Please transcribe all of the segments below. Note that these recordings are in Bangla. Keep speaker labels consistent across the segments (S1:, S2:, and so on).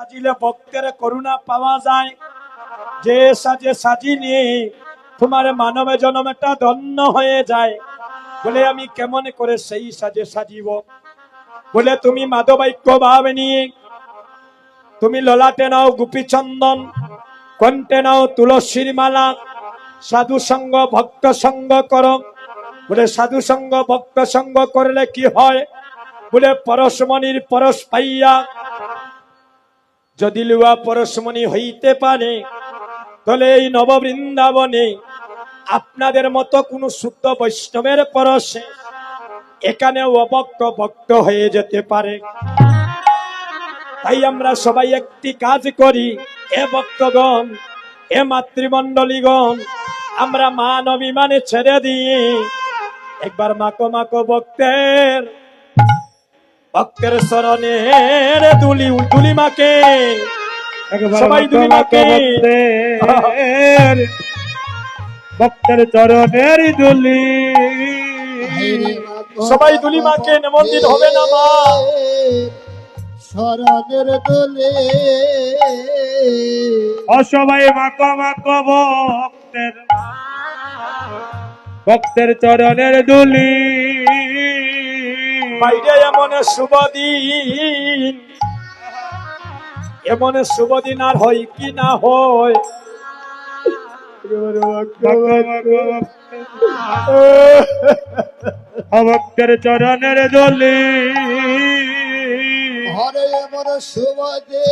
S1: সাজিলে ভক্তের করুণা পাওয়া যায়। যে সাজে সাজিনি তোমার মানবে জনমটা ধন্য হয়ে যায়। বলে আমি কেমন করে সেই সাজে সাজিব? বলে তুমি মাধবাক্য ভাব নিয়ে তুমি ললাটে নাও গোপী চন্দন, কণ্ঠে নাও তুলসীর মালা, সাধু সঙ্গ ভক্ত সঙ্গ করো। বলে সাধু সঙ্গ ভক্ত সঙ্গ করলে কি হয়? বলে পরশমণির পরশ পাইয়া যদি লুয়া পরশমণি হইতে পারে, তাহলে এই নববৃন্দাবনে আপনাদের মতো কোন শুদ্ধ বৈষ্ণবের পরশে এখানে অভক্ত ভক্ত হয়ে যেতে পারে। তাই আমরা সবাই একটি কাজ করি, এ ভক্তগণ, এ মাতৃমণ্ডলীগণ, আমরা মান অভিমানে ছেড়ে দিয়ে একবার মাকো মাকো ভক্তের শরণের দুলি মাকে, সবাই দুলি মাকে,
S2: ভক্তের চরণের দুলি,
S1: সবাই দুলি মাকে নিমন্ত্রিত হবে না মা?
S3: শরণের দোলে
S2: অসবাই মাকো মাকো ভক্তের চরণের দুলি।
S1: বাইরে এমন শুভ দিন, এমন শুভ দিন আর হয় কি না হয়?
S2: ভক্তের চরণের দুলি,
S3: হরে এমন শুভ দে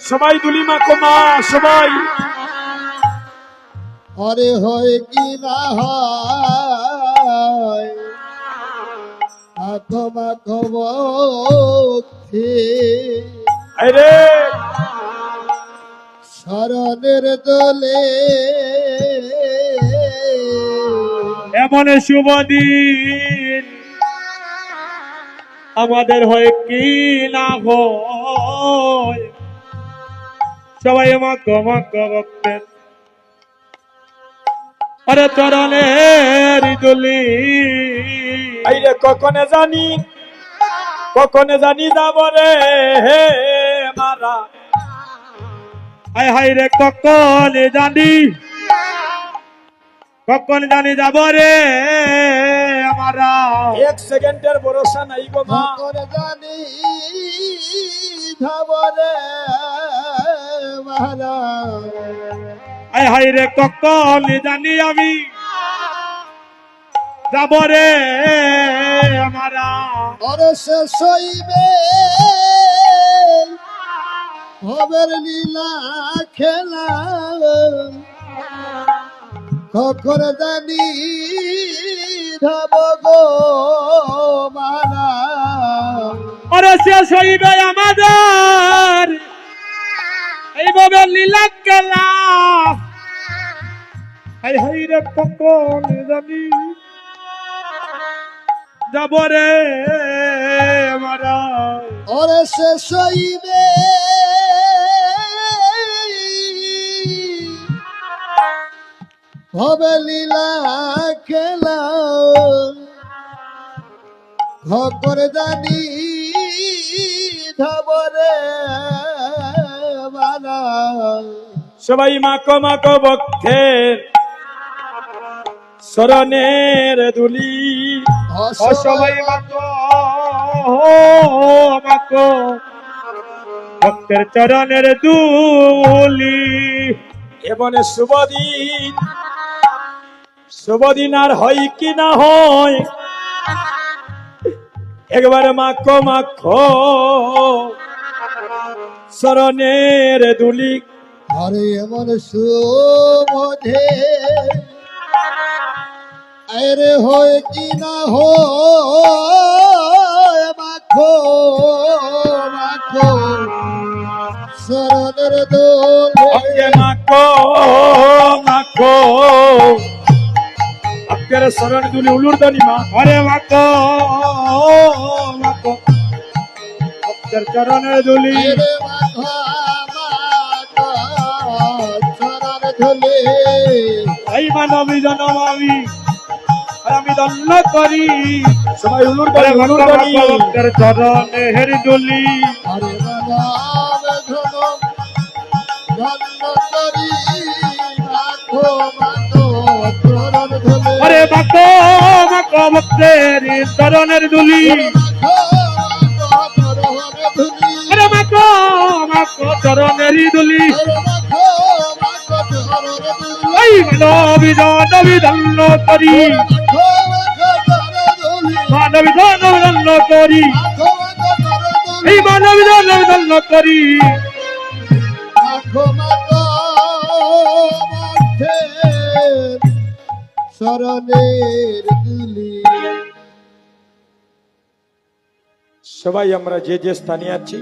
S1: সবাই দুলি মাকো মা, সবাই
S3: হরে হয় কি না হয় মাখো মাখো ভক্তি
S1: আরে
S3: শরণের দোলে
S2: এমন শুভ দিন আমাদের হয় কি না হয়, সবাই মাকো মাকো ভক্তের আরে চরণের দুলি।
S1: আইরে কখনে জানি যাব রে মারা,
S2: হাই হাই রে কখন জানি যাব রে আমারা।
S1: এক সেকেন্ডের ভরসা নাই গো মা।
S3: করে জানি ধবরে মহারাজ
S2: হাই হাই রে কখন জানি আমি যাব রে আমারা।
S3: অরসে সইবে হবের লীলা খেলা কখন জানি ধব গো মারা
S2: আরে শেষ হইবে আমাদের এইভাবে লীলা খেলা। হাই হাই রে কখন জানি যাব রে আমারা।
S3: অরসে সইবে হবে লীলা খেলা খবর জানি ধবরে বালা
S1: সবাই মাকো মাকো ভক্তের শরণের দুলি,
S2: অসবাই মাকো মাকো ভক্তের চরণের দুলি।
S1: এমন শুভ দিন আর হয় কি না হয়? একবার মাখো মাখো শরণের দুলি।
S3: আরে এমন সুমধে আরে হয় কি না হয় মাখো মাখো শরণের দোলে
S1: অঙ্গে মাখো মাখো অঙ্গের শরণ দুলি উলুর দানি মা।
S2: আরে মাকো মাকো ভক্তের চরণের দুলি।
S3: আরে মাখো মাখো শরণ দোলে
S2: এই মানবী জনম আমি আমি ধন্য করি
S1: সবাই উলুর
S2: আরে
S1: দনি উলুর দনি
S2: ভক্তের চরণের দুলি
S3: আরে মানব ধনম ধন্য করি রাখো মানো চরণ ধরে
S2: আরে মাকো মাকো ভক্তের চরণের দুলি আরে মাকো মাকো চরণের দুলি এই মানবী ধন্য করি মানবী ধন্য করি এই মানবী ধন্য করি
S3: শরণের দুলি
S1: সবাই আমরা যে যে স্থানে আছি